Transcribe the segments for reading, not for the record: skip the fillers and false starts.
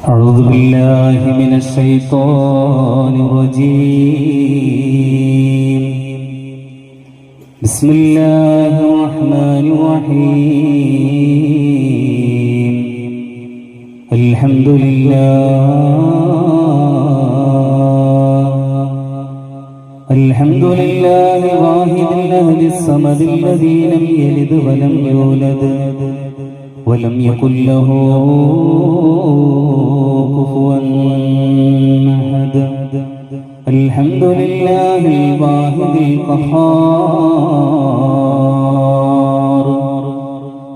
أعوذ بالله من الشيطان الرجيم. بسم الله الرحمن الرحيم. الحمد لله واحد الأحد الصمد الذي لم يلد ولم يولد ولم يكن له كفوا أحد. الحمد لله الواحد القهار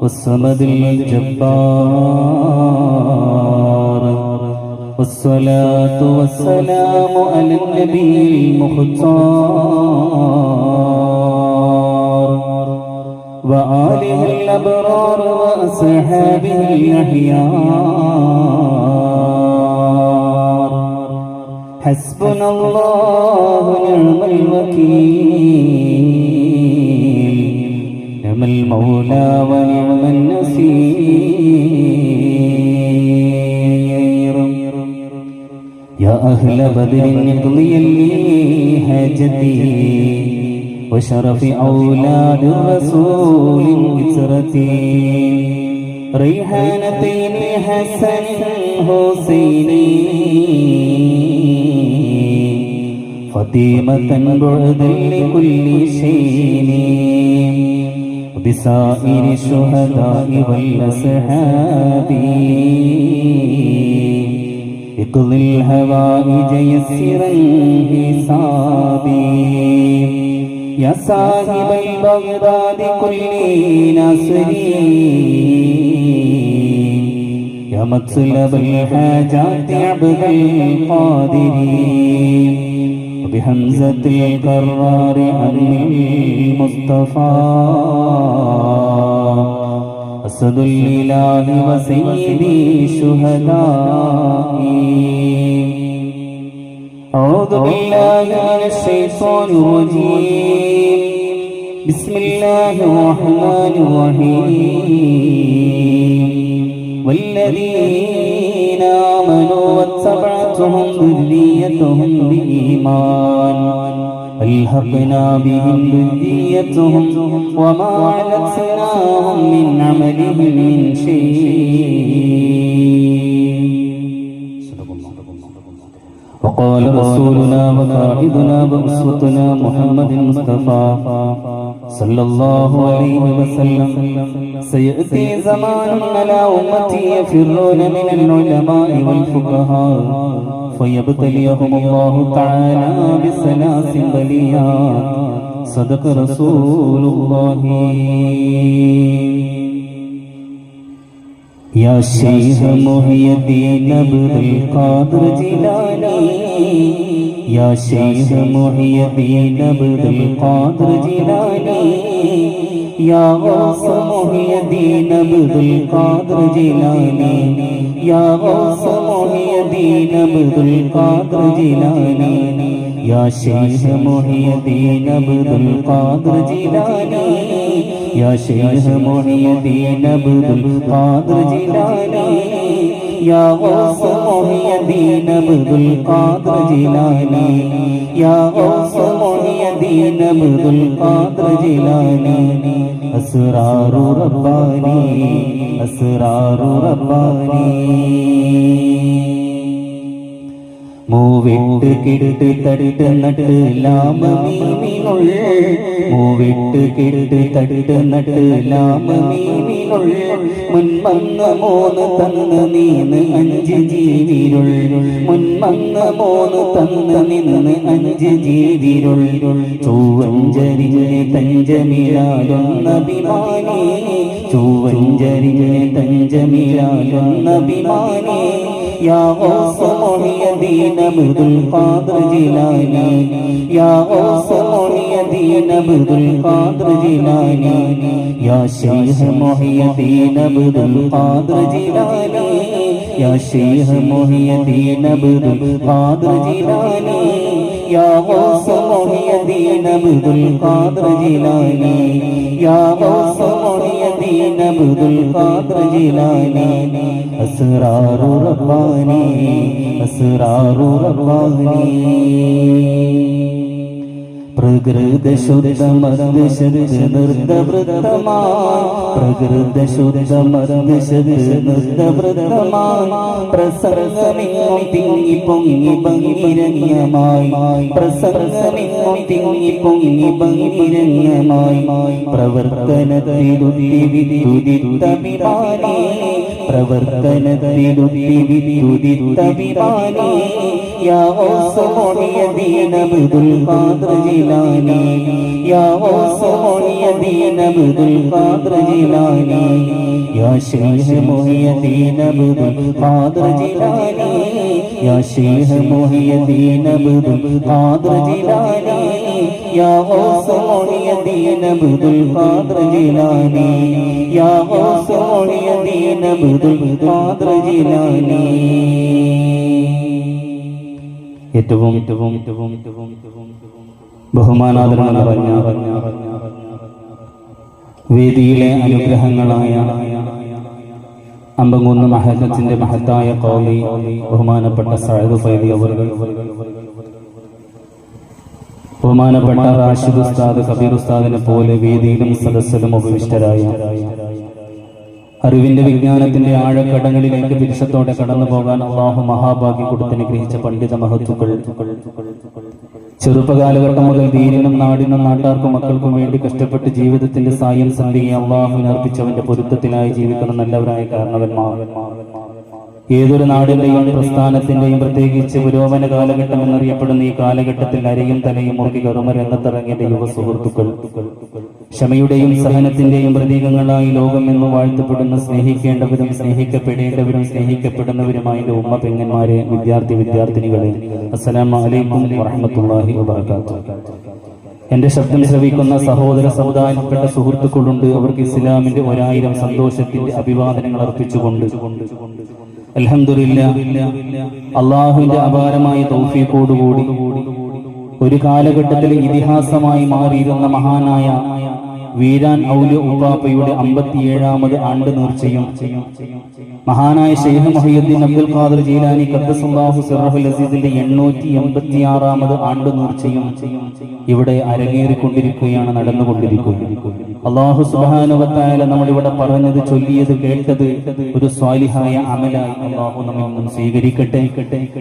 والصمد الجبار، والصلاة والسلام على النبي المختار وآله الأبرار وأصحابه الأخيار. حسبنا الله ونعم الوكيل، نعم المولى ونعم النصير. يا أهل بدر اقضي لي حاجتي وشرف أولاد الرسول إسرتي، ريحانتين حسن حسيني فاطمة بعدا لكل شيء، بسائر الشهداء والأصحاب اقضي الهوائج يسرا حسابي. يا صاحب البغداد كل ناصري، يا مطلب الحاجات عبد القادر، وبحمزة القرار عن المصطفى أسد الإله وسيدي الشهداء. أعوذ بالله من الشيطان الرجيم. بسم الله الرحمن الرحيم. والذين آمنوا واتبعتهم ذريتهم بإيمان ألحقنا بهم ذريتهم وما ألتناهم من عملهم من شيء. وقال رسولنا وقائدنا وأسوتنا محمد المصطفى صلى الله عليه وسلم: سيأتي زمان على أمتي يفرون من العلماء والفقهاء فيبتليهم الله تعالى بثلاث بليات. صدق رسول الله. يا شيخ محي الدين عبد القادر جيلاني، يا شيخ محي الدين عبد القادر جيلاني، يا غوث محي الدين عبد القادر جيلاني، يا غوث محي الدين عبد القادر جيلاني، يا شيخ محي الدين عبد القادر جيلاني، يا شيخ محي الدين عبد القادر جيلاني، يا غوث محي الدين عبد القادر جيلاني، يا غوث محي الدين عبد القادر جيلاني. أسرار رباني أسرار رباني. മൂവിട്ട് കിട്ട് തട്ട് നട്ട് ലാമമീനിനുൾ, മൂവിട്ട് കിട്ട് തട്ട് നട്ട് ലാമമീനിനുൾ, മുൻമങ്ങ മൂന്ന് തന്ന് നീന്ന് അഞ്ച് ജീവിരുൾ, മുൻമങ്ങ മൂന്ന് തന്ന് നിന്ന് അഞ്ച് ജീവിരുൾ, ചൊവ്വഞ്ചരിഞ്ഞ് തഞ്ചമിഴാലൊന്നഭിമാനി, ചൊവ്വഞ്ചരിഞ്ഞ് തഞ്ചമിഴാലൊന്നഭിമാനി. يا غوث محي الدين عبد القادر جيلاني، يا غوث محي الدين عبد القادر جيلاني، يا شيخ محي الدين عبد القادر جيلاني، يا شيخ محي الدين عبد القادر جيلاني، या गौस मुहियद्दीन अब्दुल कादिर जिलानी, या गौस मुहियद्दीन अब्दुल कादिर जिलानी, असरारु रब्बानी, असरारु रब्बानी। പ്രകൃത ശുദ്ധമർദ്ദശുദ്ധനൃത്തവൃത്തമായി, പ്രകൃത ശുദ്ധമർദ്ദശുദ്ധനൃത്തവൃത്തമായി, പ്രസംഗമിങ്ങും തിങ്ങി പൊങ്ങി ഭംഗിരമ്യമായി, പ്രസംഗമിങ്ങും തിങ്ങി പൊങ്ങി ഭംഗിരമ്യമായി, പ്രവർത്തനത്തിലുദ്ദിവിദ്യുദിത്തഭിമാനി, പ്രവർത്തനത്തിലുദ്ദിവിദ്യുദിത്തഭിമാനി, യാ ഗൗസ് മുഹിയദ്ദീൻ അബ്ദുൽ ഖാദിർ ജിലാനി, യാ ഗൗസ് മുഹിയദ്ദീൻ അബ്ദുൽ ഖാദിർ ജിലാനി, യാ ശൈഖ് മുഹിയദ്ദീൻ അബ്ദുൽ ഖാദിർ ജിലാനി, യാ ശൈഖ് മുഹിയദ്ദീൻ അബ്ദുൽ ഖാദിർ ജിലാനി, യാ ഗൗസ് മുഹിയദ്ദീൻ അബ്ദുൽ ഖാദിർ ജിലാനി, യാ ഗൗസ് മുഹിയദ്ദീൻ അബ്ദുൽ ഖാദിർ ജിലാനി। ഏറ്റവും ബഹുമാനാദരങ്ങൾ നിറഞ്ഞ വേദിയിലെ അനുഗ്രഹങ്ങളായ അമ്പങ്കുന്ന് മഹല്ലത്തിന്റെ മഹത്തായ ഖാളി ബഹുമാനപ്പെട്ട സഅദ് ഫൈദി അവറുകൾ, ബഹുമാനപ്പെട്ട റാഷിദ് ഉസ്താദ്, കബീർ ഉസ്താദിനെ പോലെ വേദിയിലും സദസ്സിലും ഉപവിഷ്ടരായ അറിവിന്റെ വിജ്ഞാനത്തിന്റെ ആഴക്കടങ്ങളിലേക്ക് വിരുഷത്തോടെ കടന്നു പോകാൻ അള്ളാഹു മഹാഭാഗ്യം കൊടുത്തനുഗ്രഹിച്ച പണ്ഡിത മഹത്തുക്കൾ, ചെറുപ്പകാലഘട്ടം മുതൽ ദീനിനും നാടിനും നാട്ടാർക്കും മക്കൾക്കും വേണ്ടി കഷ്ടപ്പെട്ട് ജീവിതത്തിന്റെ സായം സന്ധിയെ അള്ളാഹുവിന് അർപ്പിച്ചവന്റെ പൊരുത്തത്തിനായി ജീവിക്കുന്ന നല്ലവരായ കാരണവന്മാർ, ഏതൊരു നാടിന്റെയും പ്രസ്ഥാനത്തിന്റെയും പ്രത്യേകിച്ച് പുരോഗമന കാലഘട്ടം എന്നറിയപ്പെടുന്ന ഈ കാലഘട്ടത്തിൽ അരയും തലയും മുറുകി കറുമരംഗത്തിറങ്ങിയ യുവ സുഹൃത്തുക്കൾ, ക്ഷമയുടെയും സഹനത്തിന്റെയും പ്രതീകങ്ങളായി ലോകം എന്ന് വാഴ്ത്തപ്പെടുന്ന സ്നേഹിക്കേണ്ടവരും സ്നേഹിക്കപ്പെടേണ്ടവരും സ്നേഹിക്കപ്പെടുന്നവരുമായ ഉമ്മ പെങ്ങന്മാരെ, വിദ്യാർത്ഥിനികളെ, അസ്സലാമു അലൈക്കും വറഹ്മത്തുള്ളാഹി വബറകാതുഹു। എന്റെ ശബ്ദം ശ്രവിക്കുന്ന സഹോദര സമുദായത്തിൽപ്പെട്ട സുഹൃത്തുക്കളുണ്ട്. അവർക്ക് ഇസ്ലാമിന്റെ 1000 സന്തോഷത്തിന്റെ അഭിവാദനങ്ങൾ അർപ്പിച്ചുകൊണ്ട് അൽഹംദുലില്ലാഹ്, അള്ളാഹുവിന്റെ അപാരമായ തൗഫീഖോടുകൂടി ഒരു കാലഘട്ടത്തിൽ ഇതിഹാസമായി മാറിയിരുന്ന മഹാനായ വീരാൻ ഔലിയ ഉപ്പാപ്പയുടെ 57ാമത് ആണ്ട് നേർച്ചയും മഹാനായ ശൈഖ് മുഹിയുദ്ദീൻ അബ്ദുൽ ഖാദിർ ജീലാനി ഖദ്ദസല്ലാഹു സിർറഹുൽ അസീസിന്റെ 886ാമത് ആണ്ട് നേർച്ചയും ഇവിടെ അരങ്ങേറിക്കൊണ്ടിരിക്കുകയാണ്, നടന്നുകൊണ്ടിരിക്കുകയാണ്. അല്ലാഹു സുബ്ഹാനഹു വ തആല നമ്മളിവിടെ പറഞ്ഞത്, ചൊല്ലിയത്, കേട്ടത് ഒരു സ്വാലിഹായ അമലായി അല്ലാഹു നമ്മെ സ്വീകരിക്കട്ടെ.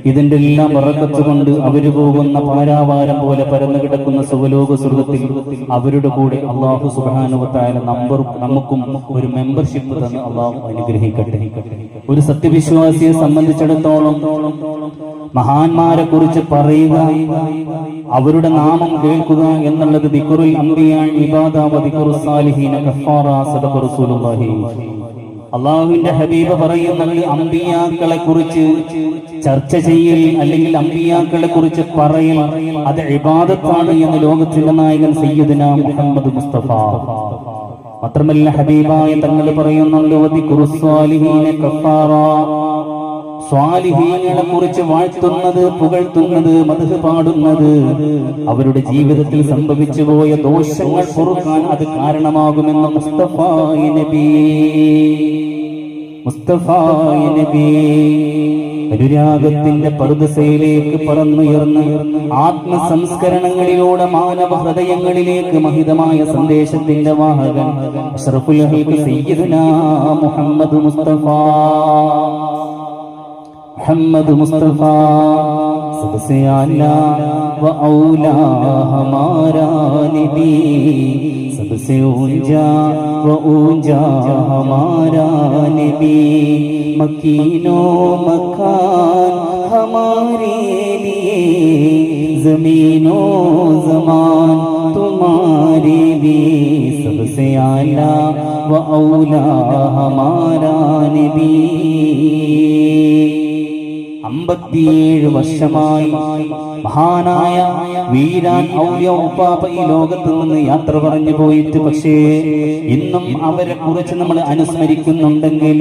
ഇതിന്റെ എല്ലാം ബറക്കത്ത് കൊണ്ട് അവര് പോകുന്ന പാരാവാരം പോലെ പരന്നു കിടക്കുന്ന സുവലോക സ്വർഗ്ഗത്തിൽ അവരുടെ കൂടെ അല്ലാഹു സുബ്ഹാനഹു വ തആല നമുക്കും ഒരു മെമ്പർഷിപ്പ് തന്ന് അല്ലാഹു അനുഗ്രഹിക്കട്ടെ. ഒരു സത്യവിശ്വാസിയെ സംബന്ധിച്ചിടത്തോളം മഹാന്മാരെ കുറിച്ച് പറയുക, അവരുടെ നാമം കേൾക്കുക എന്നുള്ളത് ദിക്റുൽ അംബിയാ ഇബാദ വ ദിക്റുസ് സാലിഹീന കഫാറ സദഖ റസൂലുള്ളാഹി. അല്ലാഹുവിന്റെ ഹബീബ് പറയുന്നത്, അംബിയാക്കളെ കുറിച്ച് ചർച്ച ചെയ്യൽ അല്ലെങ്കിൽ അംബിയാക്കളെ കുറിച്ച് പറയൽ അത് ഇബാദത്താണ് എന്ന് ലോകത്തിന്റെ നായകൻ സയ്യിദുനാ മുഹമ്മദ് മുസ്തഫ. മാത്രമല്ല ഹബീബായ തങ്ങൾ പറയുന്നുണ്ട്, വദിക്റുസ് സാലിഹീന കഫാറ, സ്വാലിഹീങ്ങളെ കുറിച്ച് വാഴ്ത്തുന്നത്, പുകഴ്ത്തുന്നത്, മദ്ഹ് പാടുന്നത് അവരുടെ ജീവിതത്തിൽ സംഭവിച്ചു പോയ ദോഷങ്ങൾ പൊറുക്കാൻ അത് കാരണമാകുമെന്ന് മുസ്തഫ നബി അനുരാഗത്തിന്റെ പർദസയിലേക്ക് പറന്നുയർന്ന് ആത്മസംസ്കരണങ്ങളിലൂടെ മാനവ ഹൃദയങ്ങളിലേക്ക് മഹിതമായ സന്ദേശത്തിന്റെ വാഹകൻ അഷ്റഫുൽ ഖൽഖ് സയ്യിദുനാ മുഹമ്മദ് മുസ്തഫ सबसे आला व औला हमारा नबी, सबसे ऊंचा व ऊंचा हमारा नबी, मकीनो मकान हमारे लिए, जमीनो जमान तुम्हारे लिए, सबसे आला व औला हमारा नबी। 57 വർഷമായി മഹാനായ വീരാൻ ഔലിയ ഉപ്പാപ്പ ഈ ലോകത്ത് നിന്ന് യാത്ര പറഞ്ഞു പോയിട്ട്, പക്ഷേ ഇന്നും അവരെ കുറിച്ച് നമ്മൾ അനുസ്മരിക്കുന്നുണ്ടെങ്കിൽ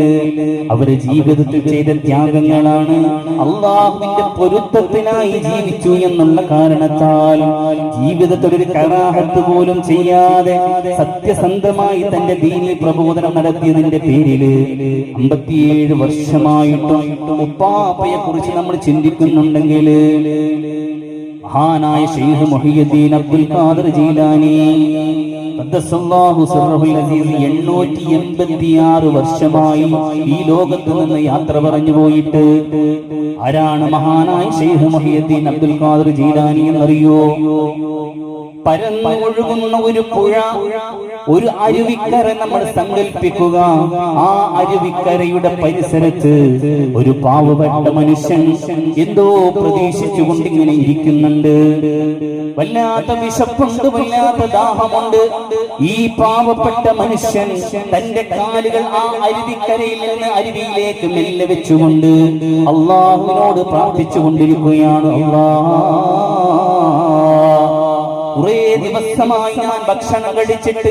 അവര് ജീവിതത്തിൽ ചെയ്ത ത്യാഗങ്ങളാണ്. അള്ളാഹുവിന്റെ പൊരുത്തത്തിനായി ജീവിച്ചു എന്നുള്ള കാരണത്താൽ ജീവിതത്തിൽ ഒരു കറാഹത്ത് പോലും ചെയ്യാതെ സത്യസന്ധമായി തന്റെ ദീനി പ്രബോധനം നടത്തിയതിന്റെ പേരില് 57 വർഷമായിട്ടും ഉപ്പാപ്പയെ കുറിച്ച് നമ്മൾ ചിന്തിക്കുന്നുണ്ടെങ്കിൽ മഹാനായ ശൈഖ് മുഹിയുദ്ദീൻ അബ്ദുൽ ഖാദിർ ജീലാനി ഖദ്ദസല്ലാഹു സിർറഹുൽ അസീസ് 886 വർഷമായി ഈ ലോകത്ത് നിന്ന് യാത്ര പറഞ്ഞു പോയിട്ട്. ആരാണ് മഹാനായ ശൈഖ് മുഹിയുദ്ദീൻ അബ്ദുൽ ഖാദിർ ജീലാനി എന്നറിയോ? പരന്നൊഴുകുന്ന ഒരു പുഴ, ഒരു അരുവിക്കര നമ്മൾ സങ്കല്പിക്കുക. ആ അരുവിക്കരയുടെ പരിസരത്ത് ഒരു പാവപ്പെട്ട മനുഷ്യൻ എന്തോ പ്രതീക്ഷിച്ചുകൊണ്ട് ഇങ്ങനെ ഇരിക്കുന്നുണ്ട്. വല്ലാത്ത വിശപ്പുണ്ട്, വല്ലാത്ത ദാഹമുണ്ട്. ഈ പാവപ്പെട്ട മനുഷ്യൻ തന്റെ കാലുകൾ ആ അരുവിക്കരയിൽ നിന്ന് അരുവിയിലേക്ക് മെല്ലെ വെച്ചുകൊണ്ട് അള്ളാഹുവിനോട് പ്രാർത്ഥിച്ചു കൊണ്ടിരിക്കുകയാണ്. കുറേ ദിവസമായി ഞാൻ ഭക്ഷണം കഴിച്ചിട്ട്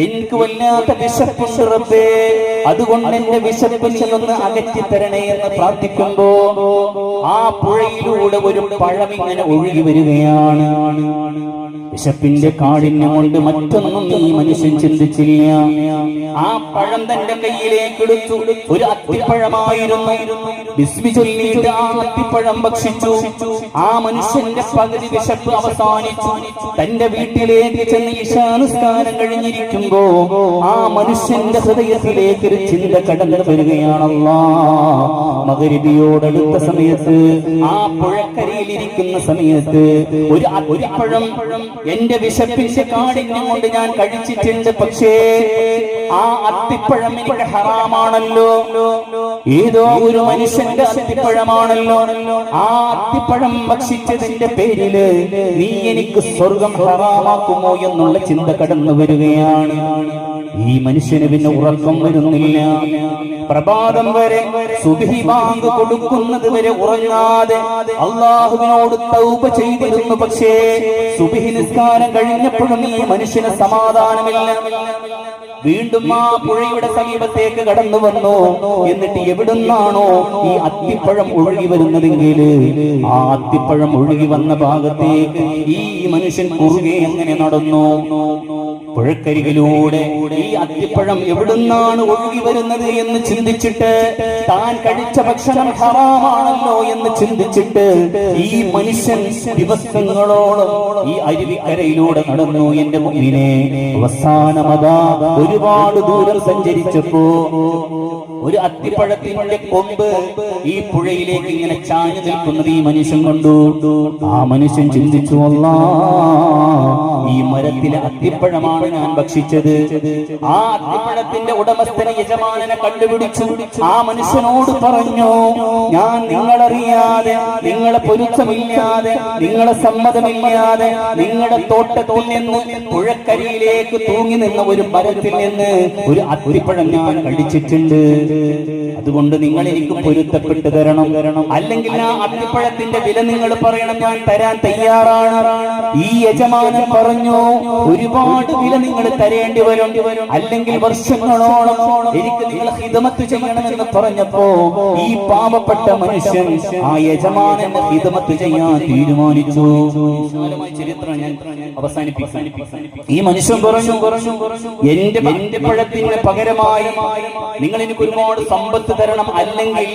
എനിക്ക് വല്ലാത്ത വിശപ്പുണ്ട് റബ്ബേ, അതുകൊണ്ട് എന്റെ വിശപ്പ് നീ ഒന്ന് അകറ്റി തരണേ എന്ന് പ്രാർത്ഥിക്കുമ്പോ ആ പുഴയിലൂടെ ഒരു പഴം ഇങ്ങനെ ഒഴുകി വരികയാണ്. വിശപ്പിന്റെ കാഠിന്യം കൊണ്ട് മറ്റൊന്നും ഈ മനുഷ്യൻ ചിന്തിച്ചില്ല. ആ പഴം തന്റെ കയ്യിലേക്ക് എടുത്തു. ഒരു അത്തിപ്പഴമായിരുന്നു. ബിസ്മി ചൊല്ലിയിട്ട് ആ അത്തിപ്പഴം ഭക്ഷിച്ചു. ആ മനുഷ്യന്റെ പകുതി വിശപ്പ് അവസാനിച്ചു. തന്റെ വീട്ടിലേക്ക് ചെന്ന് ഇശാനുസ്കാരം കഴിഞ്ഞിരിക്കുമ്പോ ആ മനുഷ്യന്റെ ഹൃദയത്തിലേക്ക് ഒരു ചിന്ത കടന്നു വരികയാണല്ലോ. മഗ്‌രിബിയോടടുത്ത സമയത്ത് ആ പുഴക്കരയിലിരിക്കുന്ന സമയത്ത് ഒരു അത്തിപ്പഴം എന്റെ വിശപ്പിന്റെ കാഠിന്യം കൊണ്ട് ഞാൻ കഴിച്ചിട്ടുണ്ട്, പക്ഷേ ആ അത്തിപ്പഴം എനിക്ക് ഹറാമാണല്ലോ. ഏതോ ഒരു മനുഷ്യന്റെ അത്തിപ്പഴമാണല്ലോ. ആ അത്തിപ്പഴം ഭക്ഷിച്ചതിന്റെ പേരില് നീ എനിക്ക് സ്വർഗം ഹറാമാക്കുമോ എന്നുള്ള ചിന്ത കടന്നു വരികയാണ്. ഈ മനുഷ്യന് പിന്നെ ഉറക്കം വരുന്നില്ല. പ്രഭാതം വരെ സുബ്ഹി ബാങ്ക് കൊടുക്കുന്നത് വരെ ഉറങ്ങാതെ അള്ളാഹുവിനോട് തൗബ ചെയ്തിരുന്നു. പക്ഷേ സുബ്ഹി നിസ്കാരം കഴിഞ്ഞപ്പോഴും ഈ മനുഷ്യന് സമാധാനമില്ല. വീണ്ടും ആ പുഴയുടെ സമീപത്തേക്ക് കടന്നു വന്നു. എന്നിട്ട് എവിടുന്നാണോ ഈ അത്തിപ്പഴം ഒഴുകി വരുന്നതെങ്കിൽ ആ അത്തിപ്പഴം ഒഴുകി വന്ന ഭാഗത്തേക്ക് ഈ മനുഷ്യൻ കുറുകെ എങ്ങനെ നടന്നു. പുഴക്കരികിലൂടെ ഈ അത്തിപ്പഴം എവിടുന്നാണ് ഒഴുകി വരുന്നത് എന്ന് ചിന്തിച്ചിട്ട്, താൻ കഴിച്ച ഭക്ഷണം ഹറാമാണല്ലോ എന്ന് ചിന്തിച്ചിട്ട് ഈ മനുഷ്യൻ ദിവസങ്ങളോളം ഈ അരുവിക്കരയിലൂടെ നടന്നു. എന്റെ മുന്നിനെ അവസാനമതാ ഒരുപാട് ദൂരം സഞ്ചരിച്ചപ്പോ ഒരു അത്തിപ്പഴത്തിന്റെ കൊമ്പ് ഈ പുഴയിലേക്ക് ഇങ്ങനെ ചാഞ്ഞു നിൽക്കുന്നത് ഈ മനുഷ്യൻ കണ്ടു. ആ മനുഷ്യൻ ചിന്തിച്ചു, അല്ലാഹ്, ഈ മരത്തിലെ അത്തിപ്പഴമാണ് ഞാൻ ഭക്ഷിച്ചത്. ആ അത്തിപ്പഴത്തിന്റെ ഉടമസ്ഥനെ, യജമാനനെ കണ്ടുപിടിച്ചു. ആ മനുഷ്യനോട് പറഞ്ഞു, ഞാൻ നിങ്ങളറിയാതെ, നിങ്ങളെ പൊരുത്തമില്ലാതെ, നിങ്ങളെ സമ്മതമില്ലാതെ നിങ്ങളുടെ തോട്ടത്തിൽ നിന്ന് പുഴക്കരിയിലേക്ക് തൂങ്ങി നിന്ന ഒരു മരത്തിൽ നിന്ന് ഒരു അത്തിപ്പഴം ഞാൻ കഴിച്ചിട്ടുണ്ട്. അതുകൊണ്ട് നിങ്ങൾ എനിക്ക് പൊരുത്തപ്പെട്ടു തരണം, അല്ലെങ്കിൽ ആ അത്തിപ്പഴത്തിന്റെ വില നിങ്ങൾ പറയണം, ഞാൻ തരാൻ തയ്യാറാണ്. ഈ യജമാനൻ പറഞ്ഞു, ഒരുപാട് വില നിങ്ങൾ തരേണ്ടി വരും, അല്ലെങ്കിൽ വർഷങ്ങളോളം എനിക്ക് നിങ്ങൾ ഹിദമത്ത് ചെയ്യണമെന്ന് പറഞ്ഞപ്പോ ഈ പാവപ്പെട്ട മനുഷ്യൻ ആ യജമാനന്റെ ഹിദമത്ത് ചെയ്യാൻ തീരുമാനിച്ചു. ചരിത്രം ഞാൻ അവസാനിപ്പിക്കാൻ. ഈ മനുഷ്യൻ പറഞ്ഞു, എന്റെ പഴത്തിന് പകരമായി നിങ്ങൾ എനിക്ക് ഒരുപാട് സമ്പത്ത് തരണം, അല്ലെങ്കിൽ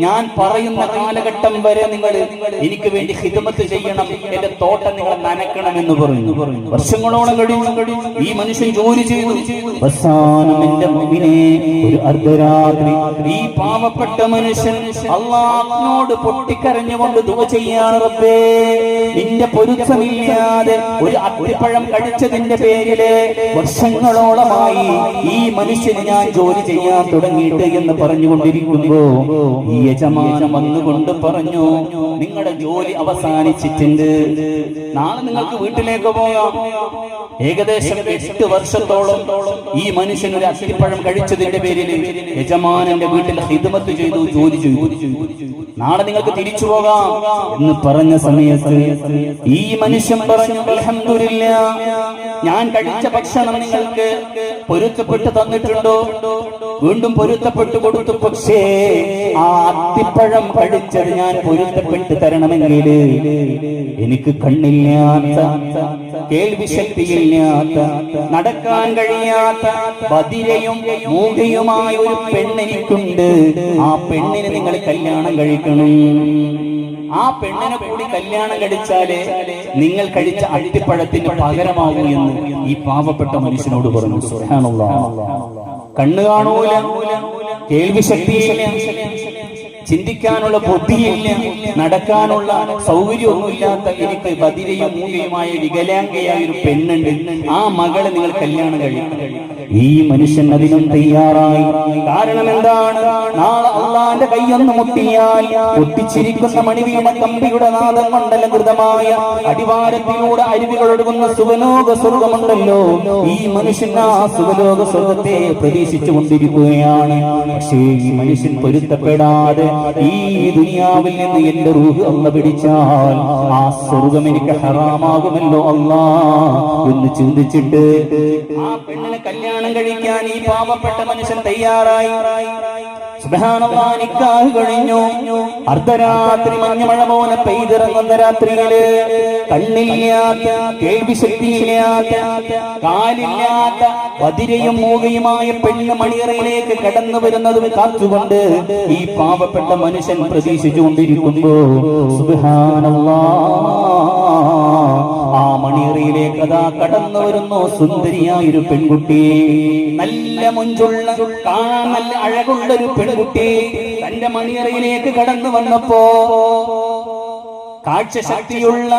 ഞാൻ പറയുന്ന കാലഘട്ടം വരെ നിങ്ങൾ എനിക്ക് വേണ്ടി ഹിദമത്ത് ചെയ്യണം, എന്റെ തോട്ടം നിങ്ങൾ നനയ്ക്കണമെന്ന് പറഞ്ഞു. വർഷങ്ങളോളം കഴിഞ്ഞു ഈ മനുഷ്യൻ ജോലി ചെയ്തു. അവസാനം എന്റെ മുമ്പിനെ ഒരു അർദ്ധരാത്രി ഈ പാവപ്പെട്ട മനുഷ്യൻ അല്ലാഹുവിനോട് പൊട്ടിക്കരഞ്ഞുകൊണ്ട് ദുആ ചെയ്യാണ്, റബ്ബേ, നിന്റെ പൊരുത്തമില്ലാതെ ഒരു അത്തിപ്പഴം കഴിച്ചതിന്റെ പേരില് വർഷങ്ങളോളമായി ഈ മനുഷ്യന് ഞാൻ ജോലി ചെയ്യാൻ തുടങ്ങിയിട്ട് എന്ന് പറഞ്ഞുകൊണ്ടിരിക്കുമ്പോ ഈ യജമാനൻ വന്നുകൊണ്ട് പറഞ്ഞു, നിങ്ങളുടെ ജോലി അവസാനിച്ചിട്ടുണ്ട്. നാളെ നിങ്ങൾക്ക് വീട്ടിലേക്ക് പോകാം. ഏകദേശം 8 വർഷത്തോളം ഈ മനുഷ്യൻ ഒരു അത്തിപ്പഴം കഴിച്ചതിന്റെ പേരിൽ യജമാനന്റെ വീട്ടിൽ ഹിദ്മത്ത് ചെയ്തു, ജോലി ചെയ്തു. നാളെ നിങ്ങൾക്ക് തിരിച്ചു പോകാം എന്ന് പറഞ്ഞ സമയത്ത് ഈ മനുഷ്യൻ പറഞ്ഞു, അൽഹംദുലില്ലാഹ്, ഞാൻ കഴിച്ച ഭക്ഷണം നിങ്ങൾക്ക് പൊരുത്തപ്പെട്ട് തന്നിട്ടുണ്ടോ? വീണ്ടും പൊരുത്തപ്പെട്ടു കൊടുത്തു. പക്ഷേ ആ അത്തിപ്പഴം കഴിച്ചത് ഞാൻ പൊരുത്തപ്പെട്ട് തരണമെങ്കിൽ എനിക്ക് കണ്ണില്ലാത്ത, കേൾവി ശക്തിയില്ലാത്ത, നടക്കാൻ കഴിയാത്ത, ബധിരയും മൂകയുമായ ഒരു പെണ്ണെനിക്കുണ്ട്. ആ പെണ്ണിന് നിങ്ങൾ കല്യാണം കഴിക്കണം. ആ പെണ്ണിനെ കൂടി കല്യാണം കഴിച്ചാലേ നിങ്ങൾ കഴിച്ച അട്ടിപ്പഴത്തിന് പകരമാകൂ എന്ന് ഈ പാവപ്പെട്ട മനുഷ്യനോട് പറഞ്ഞു. സുബ്ഹാനല്ലാഹ്. കണ്ണ് കാണൂല, കേൾവി ശക്തിയില്ല, ചിന്തിക്കാനുള്ള ബുദ്ധിയില്ല, നടക്കാനുള്ള സൗകര്യമൊന്നുമില്ലാത്ത എനിക്ക് ബധിരയും മൂകയുമായ വികലാംഗയായ ഒരു പെണ്ണുണ്ട്. ആ മകളെ നിങ്ങൾ കല്യാണം കഴിക്കണം. ഈ മനുഷ്യൻ അതിനും തയ്യാറായി. കാരണം എന്താണ്? നാളെ അള്ളാന്റെ കൈയൊന്ന് മുട്ടിയാൽ ഒട്ടിച്ചിരിക്കുന്ന മണിവീണ കമ്പിയുടെ നാദം കൊണ്ടലങ്കൃതമായ അടിവാരത്തിലൂടെ അരുവികൾ ഒഴുകുന്ന സുവലോക സ്വർഗമുണ്ടല്ലോ. ഈ മനുഷ്യൻ ആ സുവലോക സ്വർഗത്തെ പ്രതീക്ഷിച്ചു കൊണ്ടിരിക്കുകയാണ്. പക്ഷേ ഈ മനുഷ്യൻ പൊരുത്തപ്പെടാതെ ഈ ദുനിയാവിൽ നിന്ന് എന്റെ റൂഹ് അള്ള പിടിച്ചാൽ ആ സ്വർഗം എനിക്ക് ഹറാമാകുമല്ലോ അല്ലാ എന്ന് ചിന്തിച്ചിട്ട് ആ പെണ്ണിനെ കല്യാണം കഴിക്കാൻ ഈ പാവപ്പെട്ട മനുഷ്യൻ തയ്യാറായി. സുബ്ഹാനല്ലാഹ്. നിക്കാഹ് കഴിഞ്ഞു. അർദ്ധരാത്രി മഞ്ഞമഴ പോലെ പെയ്തിറങ്ങുന്ന രാത്രിയില് കണ്ണില്ലാത്ത, കേൾവി ശക്തിയില്ലാത്ത, കാലില്ലാത്ത, ബധിരയും മൂകയുമായ പെണ്ണ് മണിയറയിലേക്ക് കടന്നു വരുന്നതും കാത്തുകൊണ്ട് ഈ പാവപ്പെട്ട മനുഷ്യൻ പ്രതീക്ഷിച്ചുകൊണ്ടിരിക്കുമ്പോ സുബ്ഹാനല്ലാഹ്, ആ മണിയറയിലേക്ക് അതാ കടന്നു വരുന്നു സുന്ദരിയായൊരു പെൺകുട്ടി. നല്ല മുഞ്ചുള്ള, കാണാൻ നല്ല അഴകുള്ളൊരു പെൺകുട്ടി തന്റെ മണിയറയിലേക്ക് കടന്നു വന്നപ്പോ കാഴ്ച ശക്തിയുള്ള,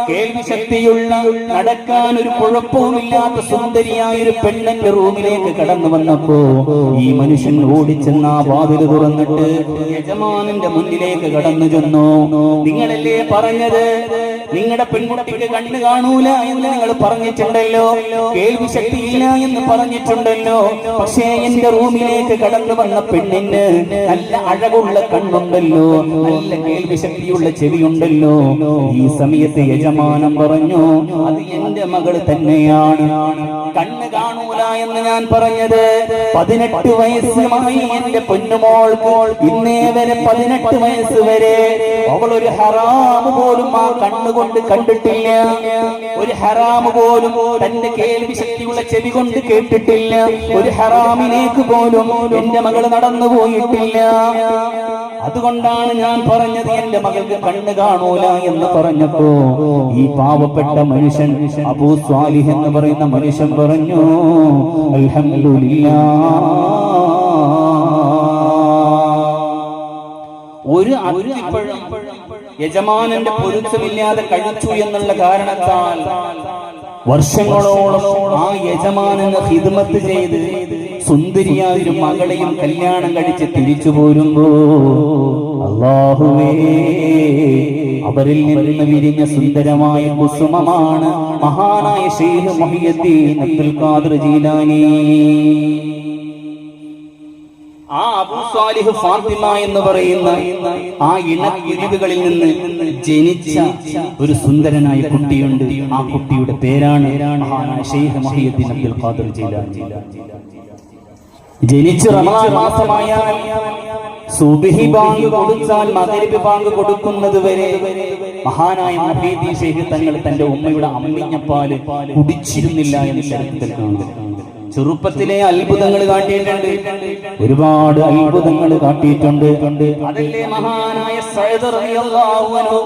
കേൾവി ശക്തിയുള്ള, നടക്കാൻ ഒരു കുഴപ്പവുമില്ലാത്ത സുന്ദരിയായൊരു പെണ്ണിന്റെ റൂമിലേക്ക് കടന്നു വന്നപ്പോ ഈ മനുഷ്യൻ ഓടിച്ചെന്ന ആ വാതിൽ തുറന്നിട്ട് യജമാനന്റെ മുന്നിലേക്ക് കടന്നു ചെന്നു. നിങ്ങളല്ലേ പറഞ്ഞത് നിങ്ങളുടെ പെൺകുട്ടിക്ക് കണ്ണ് കാണൂല എന്ന് നിങ്ങൾ പറഞ്ഞിട്ടുണ്ടല്ലോ, കേൾവി ശക്തിയില്ല എന്ന് പറഞ്ഞിട്ടുണ്ടല്ലോ. പക്ഷേ എന്റെ റൂമിലേക്ക് കടന്നു വന്ന പെണ്ണിന് നല്ല അഴകുള്ള കണ്ണുണ്ടല്ലോ, നല്ല കേൾവി ശക്തിയുള്ള ചെവിയുണ്ടല്ലോ. ഈ സമയത്ത് യജമാനൻ പറഞ്ഞു, അത് എന്റെ മകള് തന്നെയാണ്. കണ്ണ് കാണൂല എന്ന് ഞാൻ പറഞ്ഞത് 18 വയസ്സുമായി എന്റെ പൊന്നുമോൾക്ക് ഇന്നേ വരെ 18 വയസ്സ് വരെ അവൾ ഒരു ഹറാമ് പോലും ആ കണ്ണുകൊണ്ട് കണ്ടിട്ടില്ല. ഒരു ഹറാമ് പോലും തന്റെ കേൾവി ശക്തിയുള്ള ചെവി കൊണ്ട് കേട്ടിട്ടില്ല. ഒരു ഹറാമിലേക്ക് പോലും എന്റെ മകള് നടന്നു പോയിട്ടില്ല. അതുകൊണ്ടാണ് ഞാൻ പറഞ്ഞത് എന്റെ മകൾക്ക് കണ്ണ് കാണൂല എന്ന് പറഞ്ഞപ്പോ ഈ പാവപ്പെട്ട മനുഷ്യൻ അബൂ സ്വാലിഹ് എന്ന് പറയുന്ന മനുഷ്യൻ പറഞ്ഞു, അൽഹംദുലില്ലാഹ്, ഒരു അത്തിപ്പഴം യജമാനന്റെ പൊരുത്തമില്ലാതെ കഴിച്ചു എന്നുള്ള കാരണത്താൽ വർഷങ്ങളോളം ആ യജമാനന് ഖിദ്മത്ത് ചെയ്ത് സുന്ദരിയായൊരു മകളെയും കല്യാണം കഴിച്ച് തിരിച്ചു പോരുമ്പോ അല്ലാഹുവേ, അവരിൽ നിന്ന് വിരിഞ്ഞ സുന്ദരമായ കുസുമമാണ് മഹാനായ ശൈഖ് മുഹിയുദ്ദീൻ അബ്ദുൽ ഖാദിർ ജീലാനി. ആ അബൂ സ്വാലിഹ് ഫാത്തിമ എന്ന് പറയുന്ന ആ ഇണക്കിരിവുകളിൽ നിന്ന് ജനിച്ച ഒരു സുന്ദരനായ കുട്ടിയുണ്ട്. ആ കുട്ടിയുടെ പേരാണ് മഹാനായ ശൈഖ് മുഹിയുദ്ദീൻ അബ്ദുൽ ഖാദിർ ജീലാനി. ജനിച്ച് റമളാൻ മാസമായാൽ സുബ്ഹി ബാങ്ക് കൊടുത്താൽ മഗ്രിബ് ബാങ്ക് കൊടുക്കുന്നത് വരെ മഹാനായ മുഹീദ്ദീൻ ശൈഖ് തങ്ങൾ തന്റെ ഉമ്മയുടെ അമ്മിഞ്ഞപ്പാല് കുടിച്ചിരുന്നില്ല എന്ന് ചരിത്രത്തിൽ കാണുന്നു. ചെറുപ്പത്തിലെ അത്ഭുതങ്ങൾ കാട്ടിയിട്ടുണ്ട്, ഒരുപാട് അത്ഭുതങ്ങൾ കാട്ടിയിട്ടുണ്ട്. അതല്ലേ മഹാനായ സഅദ് റളിയല്ലാഹു അൻഹു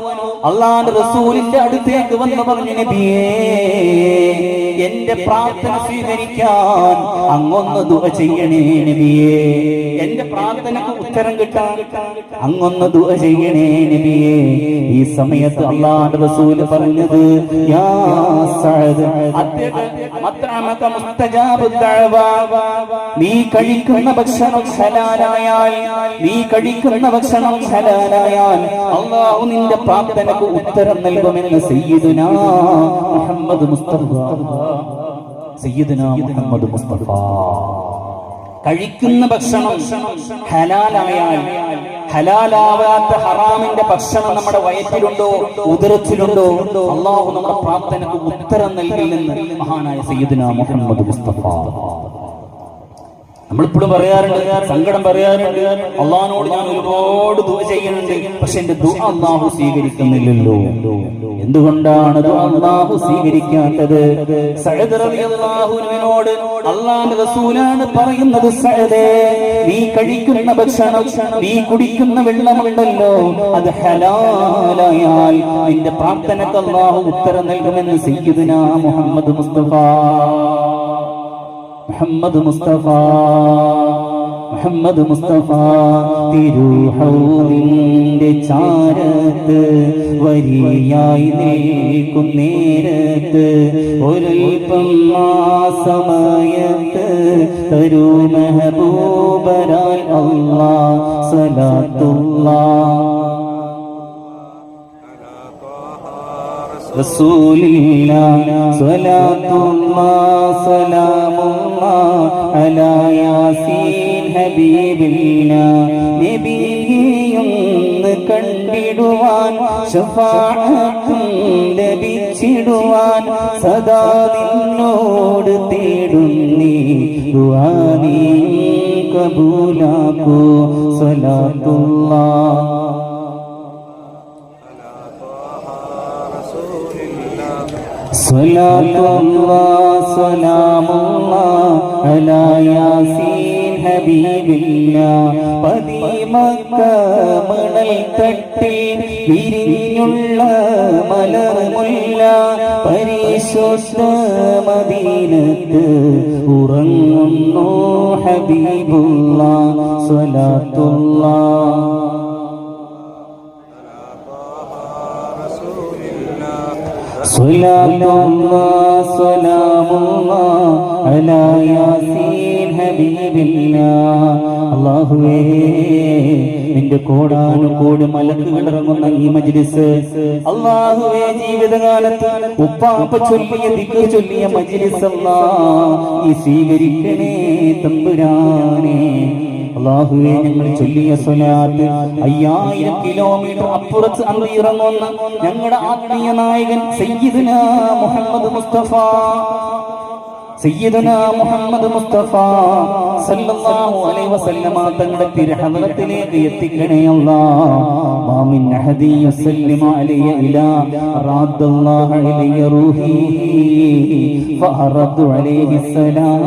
അല്ലാഹുവിന്റെ റസൂലിന്റെ അടുത്തേക്ക് വന്ന് പറഞ്ഞു, നബിയേ, എന്റെ പ്രാർത്ഥന സ്വീകരിക്കാൻ അങ്ങൊന്ന് ദുആ ചെയ്യണേ നബിയേ, എന്റെ പ്രാർത്ഥനക്ക് ഉത്തരം കിട്ടാൻ അങ്ങൊന്ന് ദുആ ചെയ്യണേ നബിയേ. ഈ സമയത്ത് അല്ലാഹുവിന്റെ റസൂൽ പറഞ്ഞത്, യാ സഅദ്, മത്അമക മുസ്തജാബ് നീ കഴിക്കുന്ന ഭക്ഷണം ഹലാലായാൽ അല്ലാഹു നിന്റെ പ്രാർത്ഥനക്ക് ഉത്തരം നൽകുമെന്ന് സയ്യിദുനാ മുഹമ്മദ് മുസ്തഫ. കഴിക്കുന്ന ഭക്ഷണം ഹലാലായാൽ, ഹലാലാവാത്ത ഹറാമിന്റെ ഭക്ഷണം നമ്മുടെ വയറ്റിലുണ്ടോ ഉദരത്തിലുണ്ടോ, അല്ലാഹു നമ്മുടെ പ്രാർത്ഥനക്ക് ഉത്തരം നൽകില്ലെന്ന് മഹാനായ സയ്യിദുനാ മുഹമ്മദ് മുസ്തഫ. നമ്മളിപ്പോഴും പറയാറുണ്ട്, സങ്കടം പറയാറുണ്ട്, അള്ളാഹിനോട് ഞാൻ ഒരുപാട് ദുആ ചെയ്യുന്നുണ്ട്, പക്ഷെ എന്റെ ദുആ അല്ലാഹു സ്വീകരിക്കുന്നില്ലല്ലോ. എന്തുകൊണ്ടാണ് ദുആ അല്ലാഹു സ്വീകരിക്കാത്തത്? സഅദ് റളിയല്ലാഹു അൻഹുവിനോട് അല്ലാഹുവിന്റെ റസൂലാണ് പറയുന്നത്, സഅദേ, നീ കഴിക്കുന്ന ഭക്ഷണം, നീ കുടിക്കുന്ന വെള്ളമുണ്ടല്ലോ, അത് ഹലാലായാൽ നിന്റെ പ്രാർത്ഥനക്ക് അല്ലാഹു ഉത്തരം നൽകുമെന്ന് സയ്യിദുനാ മുഹമ്മദ് മുസ്തഫ. മുഹമ്മദ് മുസ്തഫ തിരുഹൗദിന്റെ ചാരത്ത് വരിയായി നിൽക്കും നേരത്ത് ഒരൽപ്പം ആ സമയത്ത് തരൂ മെഹബൂബരാൽ അല്ലാഹ് സലാത്തുല്ലാഹ് റസൂലില്ലാഹ് സ്വലാത്തുല്ലാഹ് സലാമുല്ലാഹ് അലാ യാസീൻ ഹബീബില്ലാഹ്. നബിയെയൊന്ന് കണ്ടിടുവാൻ ശഫാഅത്തും ലഭിച്ചിടുവാൻ സദാ നിന്നോട് തേടുന്നീ ദുആ നീ കബൂലാക്കൂ സ്വലാത്തുല്ലാഹ്. സ്വലാത്തുല്ലാഹ് സലാമുല്ലാഹ് അലാ യാസീൻ ഹബീബില്ലാഹ്. പതിമക്ക മണൽ തട്ടിൽ വിരിഞ്ഞുള്ള മലർമുല്ല പരിശുദ്ധ മദീനത്ത് ഉറങ്ങുന്നു ഹബീബുല്ലാഹ് സ്വലാത്തുല്ലാഹ്. സ്വലാത്തുല്ലാഹ് സലാമുല്ലാഹ് അലാ യാസീൻ ഹബീബില്ലാഹ്. അല്ലാഹുവേ, നിന്റെ കോടാനുകോടി മലക്കുകൾ ഇറങ്ങുന്ന ഈ മജ്ലിസ്, അല്ലാഹുവേ, ജീവിതകാലത്ത് ഉപ്പാപ്പ ചൊല്ലിയ ദിക്ർ ചൊല്ലിയ മജ്ലിസ് അല്ലാഹ് നീ സ്വീകരിക്കണേ തമ്പുരാനേ. അല്ലാഹുവേ, ഞങ്ങൾ ചൊല്ലിയ സ്വലാത്ത് 5000 കിലോമീറ്റർ അപ്പുറത്ത് ഇറങ്ങുന്ന ഞങ്ങളുടെ ആത്മീയ നായകൻ സയ്യിദുനാ മുഹമ്മദ് മുസ്തഫ സല്ലല്ലാഹു അലൈഹി വസല്ലമ തങ്ങളുടെ തിരുഹദ്റത്തിലേക്ക് എത്തിക്കണേ അല്ലാഹ്. മാ മിൻ അഹദി യസല്ലിമു അലൈഹി ഇലാ റദ്ദല്ലാഹു അലൈഹി റൂഹി ഫഅറദു അലൈഹി സലാം.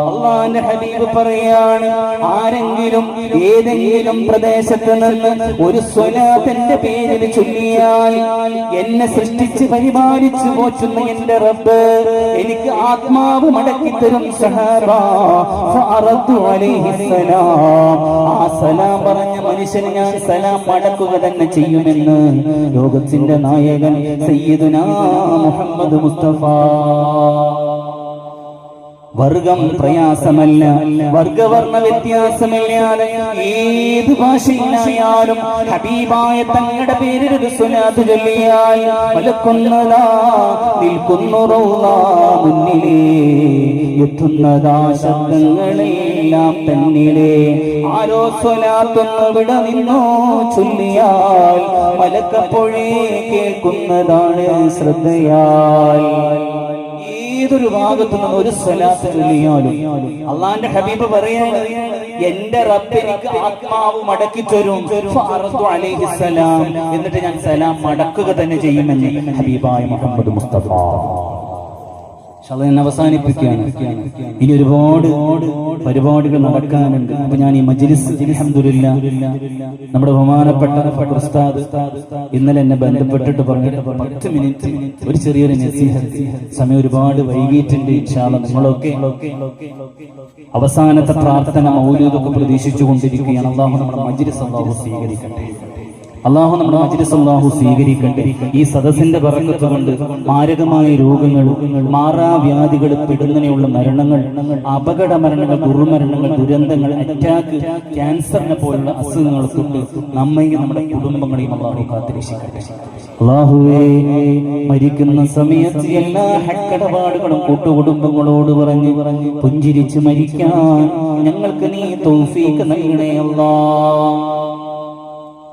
അല്ലാഹുവിന്റെ ഹബീബ് പറയാണ്, ആരെങ്കിലും ഏതെങ്കിലും പ്രദേശത്ത് നിന്ന് ഒരു സ്വലാത്തിന്റെ പേരിൽ ചൊല്ലിയാൽ എന്നെ സൃഷ്ടിച്ച് പരിപാലിച്ചു പോറ്റുന്ന എന്റെ റബ്ബ് എനിക്ക് ആത്മാവ് മടക്കി തരും. സഹാബ ഫഅറദു അലൈഹി സലാം. ആ സലാം പറഞ്ഞ മനുഷ്യന് ഞാൻ സലാം മടക്കുക തന്നെ ചെയ്യുമെന്ന് ലോകത്തിന്റെ നായകൻ സയ്യിദുനാ മുഹമ്മദ് മുസ്തഫ. വർഗം പ്രയാസമല്ല, വർഗവർണ്ണ വ്യത്യാസമില്ലാതെ ഏത് ഭാഷയിലായാലും ഹബീബായ തങ്ങളുടെ പേരിൽ ഒരു സ്വലാത്ത് ചൊല്ലിയാൽ മലക്കുന്നതാ നിൽക്കുന്നു റൗള മുന്നിലേ, എത്തുന്നതാ ശബ്ദങ്ങളെല്ലാം തന്നിലേ. ആരോ സ്വലാത്തൊന്ന് വിട നിന്നോ ചൊല്ലിയാൽ മലക്കപ്പോഴേ കേൾക്കുന്നതാണ് ശ്രദ്ധയാൽ. ഏതൊരു ഭാഗത്തു നിന്ന് ഒരു സ്വലാത്ത് ചൊല്ലിയാലും അള്ളാന്റെ ഹബീബ് പറയാണ്, എന്റെ റബ്ബ് എനിക്ക് ആത്മാവ് മടക്കി തരും. ഫഅറദു അലൈഹി സലാം. എന്നിട്ട് ഞാൻ സലാം മടക്കുക തന്നെ ചെയ്യുമെന്ന് ഹബീബായ മുഹമ്മദ് മുസ്തഫ. അവസാനിപ്പിക്കുകയാണ്. ഇനി ഒരുപാട് പരിപാടികൾ നടക്കാനുണ്ട്. അപ്പൊ ഞാൻ ഈ മജ്ലിസ് അൽഹംദുലില്ലാഹ് നമ്മുടെ ബഹുമാനപ്പെട്ട ഉസ്താദ് ഇന്നലെ എന്നെ ബന്ധപ്പെട്ടിട്ട് പറഞ്ഞിട്ട് 10 മിനിറ്റ് ഒരു ചെറിയൊരു നസീഹത്ത്. സമയം ഒരുപാട് വൈകിയിട്ടുണ്ട്. ഇൻഷാ അല്ലാഹ് നിങ്ങളൊക്കെ അവസാനത്തെ പ്രാർത്ഥന മൗലൂദൊക്കെ പ്രതീക്ഷിച്ചു കൊണ്ടിരിക്കുകയാണ്. അല്ലാഹു നമ്മുടെ മജ്ലിസ് അല്ലാഹു സ്വീകരിക്കട്ടെ. അള്ളാഹു നമ്മുടെ മജ്‌ലിസ് അള്ളാഹു സ്വീകരിക്കട്ടെ. ഈ സദസ്സിന്റെ ബറക്കത്ത് കൊണ്ട് മാരകമായ രോഗങ്ങൾ, മാറാവ്യാധികൾ, പെടുന്നതിനുള്ള മരണങ്ങൾ, അപകട മരണങ്ങൾ, ദുർമരണങ്ങൾ, ദുരന്തങ്ങൾ, അറ്റാക്ക്, ക്യാൻസറിനെ പോലുള്ള അസുഖങ്ങൾ തൊട്ട് നമ്മയും നമ്മുടെ കുടുംബങ്ങളെയും അള്ളാഹു കാത്തുരക്ഷിക്കട്ടെ. അള്ളാഹുവേ, മരിക്കുന്ന സമയത്ത് എല്ലാ ഹക്കടപാടുകളും കൂട്ടുകുടുംബങ്ങളോട് പറഞ്ഞ് പുഞ്ചിരിച്ച് മരിക്കാൻ ഞങ്ങൾക്ക് നീ തൗഫീഖ് നൽകണേ അല്ലാഹ്.